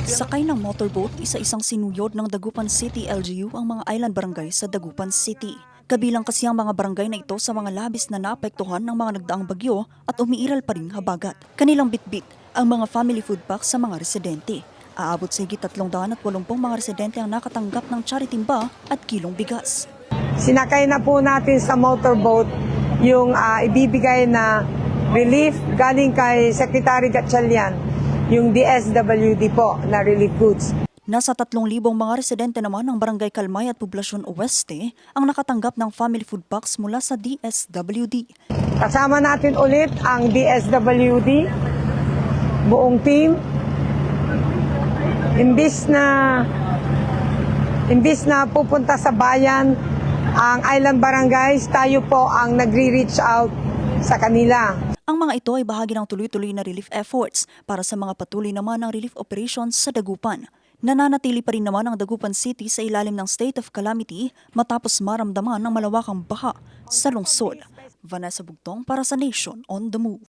Sakay ng motorboat, isa-isang sinuyod ng Dagupan City LGU ang mga island barangay sa Dagupan City. Kabilang kasi ang mga barangay na ito sa mga labis na naapektuhan ng mga nagdaang bagyo at umiiral pa ring habagat. Kanilang bitbit ang mga family food packs sa mga residente. Aabot sa higit 380 mga residente ang nakatanggap ng charitimba at kilong bigas. Sinakay na po natin sa motorboat yung ibibigay na relief galing kay Secretary Gatchalian, yung DSWD po na relief goods. Nasa 3,000 mga residente naman ng Barangay Kalmay at Poblasyon Oeste ang nakatanggap ng family food packs mula sa DSWD. Kasama natin ulit ang DSWD, buong team. Imbis na pupunta sa bayan ang island barangays, tayo po ang nagre-reach out sa kanila. Ang mga ito ay bahagi ng tuloy-tuloy na relief efforts para sa mga patuloy naman ng relief operations sa Dagupan. Nananatili pa rin naman ang Dagupan City sa ilalim ng state of calamity matapos maramdaman ng malawakang baha sa lungsod. Vanessa Bugtong para sa Nation on the Move.